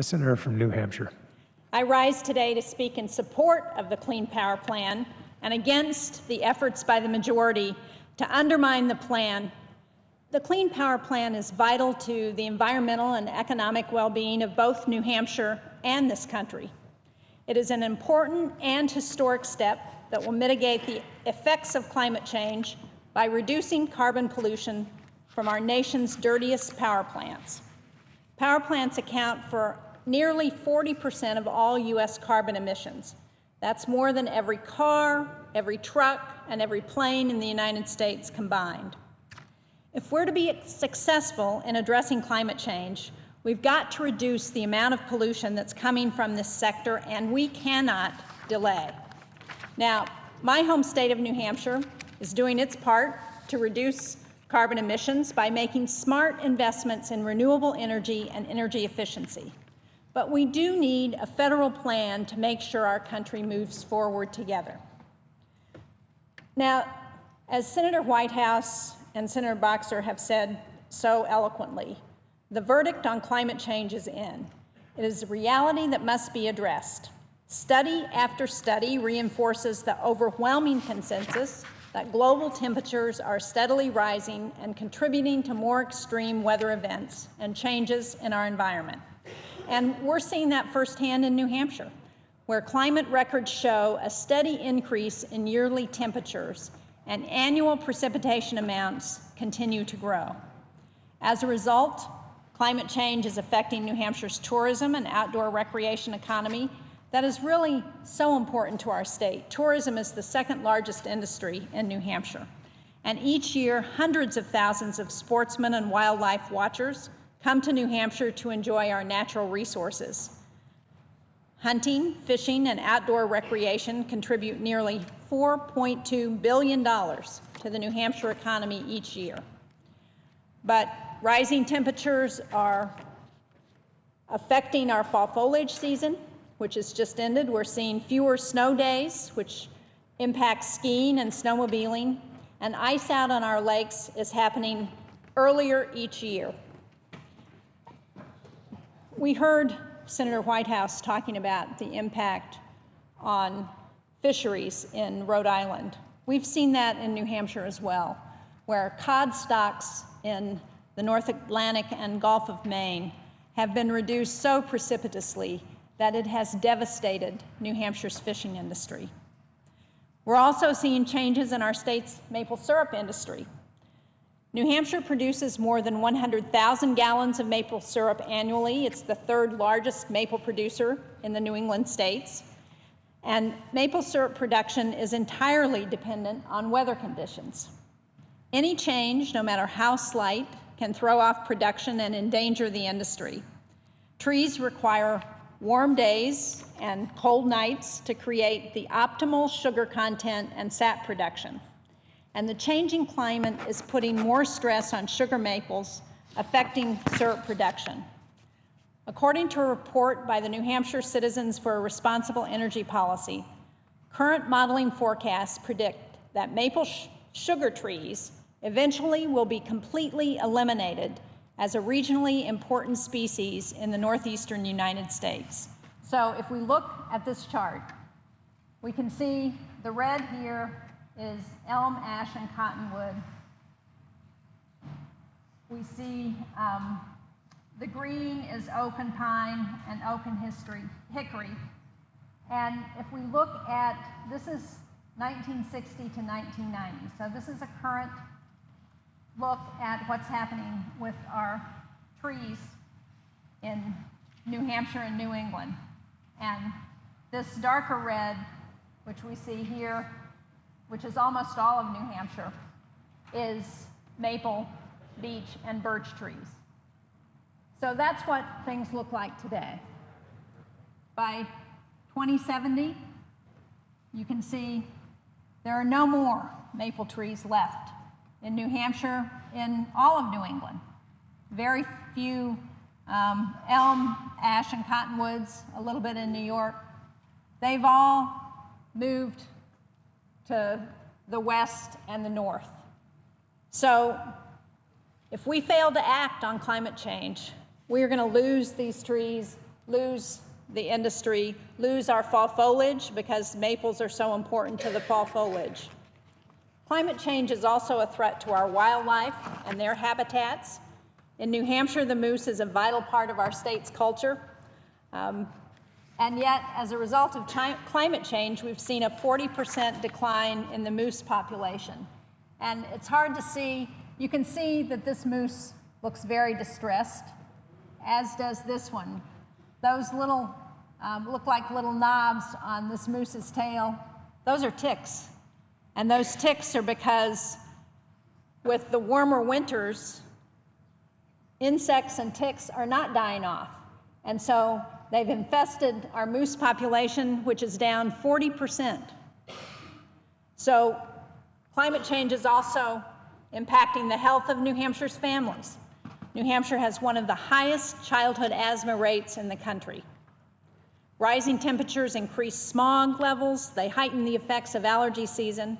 The senator from New Hampshire. I rise today to speak in support of the Clean Power Plan and against the efforts by the majority to undermine the plan. The Clean Power Plan is vital to the environmental and economic well-being of both New Hampshire and this country. It is an important and historic step that will mitigate the effects of climate change by reducing carbon pollution from our nation's dirtiest power plants. Power plants account for nearly 40% of all U.S. carbon emissions. That's more than every car, every truck, and every plane in the United States combined. If we're to be successful in addressing climate change, we've got to reduce the amount of pollution that's coming from this sector, and we cannot delay. Now, my home state of New Hampshire is doing its part to reduce carbon emissions by making smart investments in renewable energy and energy efficiency. But we do need a federal plan to make sure our country moves forward together. Now, as Senator Whitehouse and Senator Boxer have said so eloquently, the verdict on climate change is in. It is a reality that must be addressed. Study after study reinforces the overwhelming consensus that global temperatures are steadily rising and contributing to more extreme weather events and changes in our environment. And we're seeing that firsthand in New Hampshire, where climate records show a steady increase in yearly temperatures and annual precipitation amounts continue to grow. As a result, climate change is affecting New Hampshire's tourism and outdoor recreation economy that is really so important to our state. Tourism is the second largest industry in New Hampshire. And each year, hundreds of thousands of sportsmen and wildlife watchers come to New Hampshire to enjoy our natural resources. Hunting, fishing, and outdoor recreation contribute nearly $4.2 billion to the New Hampshire economy each year. But rising temperatures are affecting our fall foliage season, which has just ended. We're seeing fewer snow days, which impacts skiing and snowmobiling, and ice out on our lakes is happening earlier each year. We heard Senator Whitehouse talking about the impact on fisheries in Rhode Island. We've seen that in New Hampshire as well, where cod stocks in the North Atlantic and Gulf of Maine have been reduced so precipitously that it has devastated New Hampshire's fishing industry. We're also seeing changes in our state's maple syrup industry. New Hampshire produces more than 100,000 gallons of maple syrup annually. It's the third largest maple producer in the New England states. And maple syrup production is entirely dependent on weather conditions. Any change, no matter how slight, can throw off production and endanger the industry. Trees require warm days and cold nights to create the optimal sugar content and sap production. And the changing climate is putting more stress on sugar maples, affecting syrup production. According to a report by the New Hampshire Citizens for a Responsible Energy Policy, current modeling forecasts predict that maple sugar trees eventually will be completely eliminated as a regionally important species in the northeastern United States. So if we look at this chart, we can see the red here is elm, ash, and cottonwood. We see the green is oak and pine and oak and hickory. And if we look at, this is 1960 to 1990, so this is a current look at what's happening with our trees in New Hampshire and New England. And this darker red, which we see here, which is almost all of New Hampshire, is maple, beech, and birch trees. So that's what things look like today. By 2070, you can see there are no more maple trees left in New Hampshire, in all of New England. Very few elm, ash, and cottonwoods, a little bit in New York. They've all moved to the west and the north. So if we fail to act on climate change, we are going to lose these trees lose the industry, lose our fall foliage because maples are so important to the fall foliage. Climate change is also a threat to our wildlife and their habitats. In New Hampshire, the moose is a vital part of our state's culture. And yet, as a result of climate change, we've seen a 40% decline in the moose population. And it's hard to see. You can see that this moose looks very distressed, as does this one. Those little, look like little knobs on this moose's tail. Those are ticks. And those ticks are because with the warmer winters, insects and ticks are not dying off. And so they've infested our moose population, which is down 40%. So climate change is also impacting the health of New Hampshire's families. New Hampshire has one of the highest childhood asthma rates in the country. Rising temperatures increase smog levels, they heighten the effects of allergy season,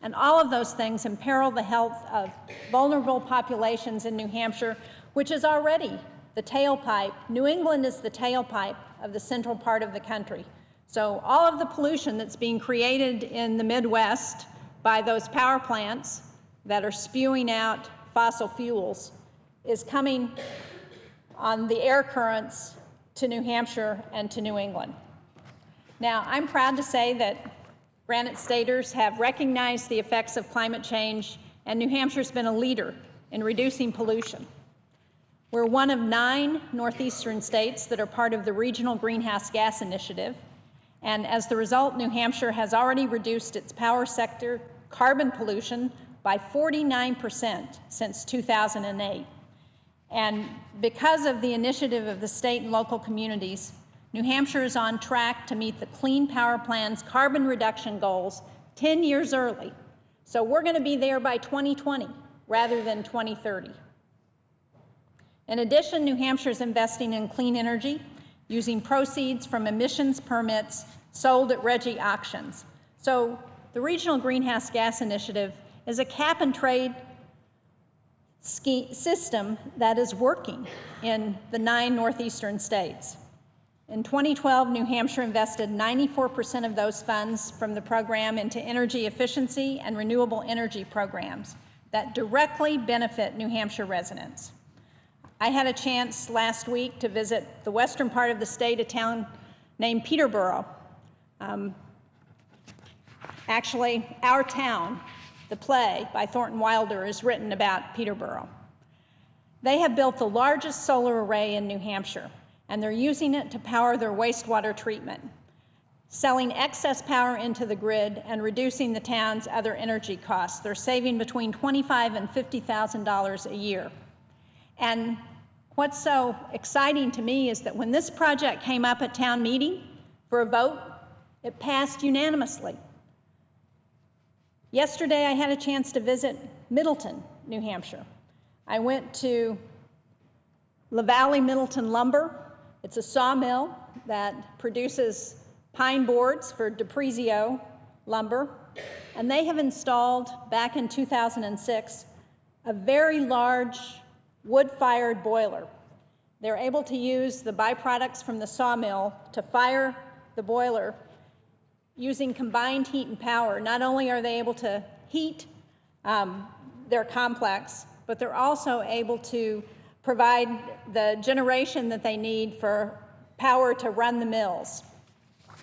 and all of those things imperil the health of vulnerable populations in New Hampshire, which is already the tailpipe. New England is the tailpipe of the central part of the country. So all of the pollution that's being created in the Midwest by those power plants that are spewing out fossil fuels is coming on the air currents to New Hampshire and to New England. Now, I'm proud to say that Granite Staters have recognized the effects of climate change, and New Hampshire's been a leader in reducing pollution. We're one of 9 northeastern states that are part of the Regional Greenhouse Gas Initiative, and as the result, New Hampshire has already reduced its power sector carbon pollution by 49% since 2008. And because of the initiative of the state and local communities, New Hampshire is on track to meet the Clean Power Plan's carbon reduction goals 10 years early. So we're going to be there by 2020 rather than 2030. In addition, New Hampshire is investing in clean energy using proceeds from emissions permits sold at RGGI auctions. So the Regional Greenhouse Gas Initiative is a cap-and-trade system that is working in the 9 northeastern states. In 2012, New Hampshire invested 94% of those funds from the program into energy efficiency and renewable energy programs that directly benefit New Hampshire residents. I had a chance last week to visit the western part of the state, a town named Peterborough. Actually, Our Town, the play by Thornton Wilder, is written about Peterborough. They have built the largest solar array in New Hampshire, and they're using it to power their wastewater treatment, selling excess power into the grid and reducing the town's other energy costs. They're saving between $25,000 and $50,000 a year. And what's so exciting to me is that when this project came up at town meeting for a vote, it passed unanimously. Yesterday, I had a chance to visit Middleton, New Hampshire. I went to La Valley Middleton Lumber. It's a sawmill that produces pine boards for DePrizio lumber, and they have installed, back in 2006, a very large wood-fired boiler. They're able to use the byproducts from the sawmill to fire the boiler using combined heat and power. Not only are they able to heat their complex, but they're also able to provide the generation that they need for power to run the mills.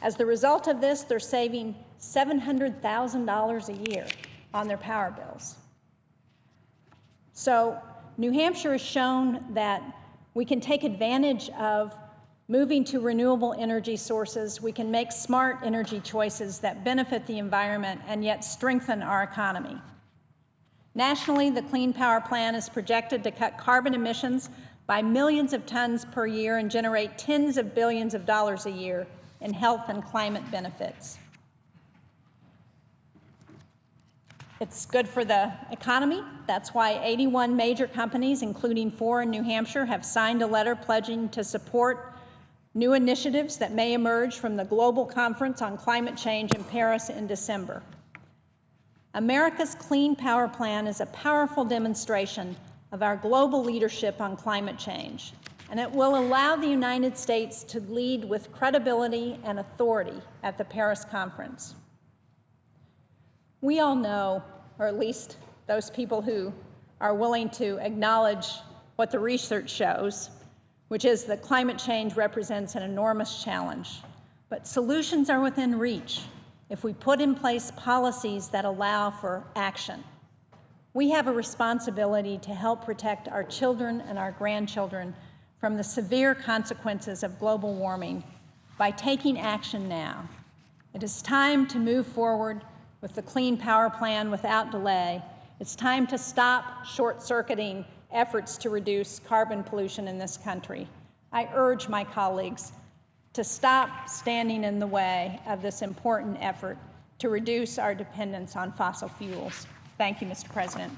As the result of this, they're saving $700,000 a year on their power bills. So New Hampshire has shown that we can take advantage of moving to renewable energy sources. We can make smart energy choices that benefit the environment and yet strengthen our economy. Nationally, the Clean Power Plan is projected to cut carbon emissions by millions of tons per year and generate tens of billions of dollars a year in health and climate benefits. It's good for the economy. That's why 81 major companies, including 4 in New Hampshire, have signed a letter pledging to support new initiatives that may emerge from the Global Conference on Climate Change in Paris in December. America's Clean Power Plan is a powerful demonstration of our global leadership on climate change, and it will allow the United States to lead with credibility and authority at the Paris conference. We all know, or at least those people who are willing to acknowledge what the research shows, which is that climate change represents an enormous challenge. But solutions are within reach if we put in place policies that allow for action. We have a responsibility to help protect our children and our grandchildren from the severe consequences of global warming by taking action now. It is time to move forward with the Clean Power Plan without delay. It's time to stop short-circuiting efforts to reduce carbon pollution in this country. I urge my colleagues to stop standing in the way of this important effort to reduce our dependence on fossil fuels. Thank you, Mr. President.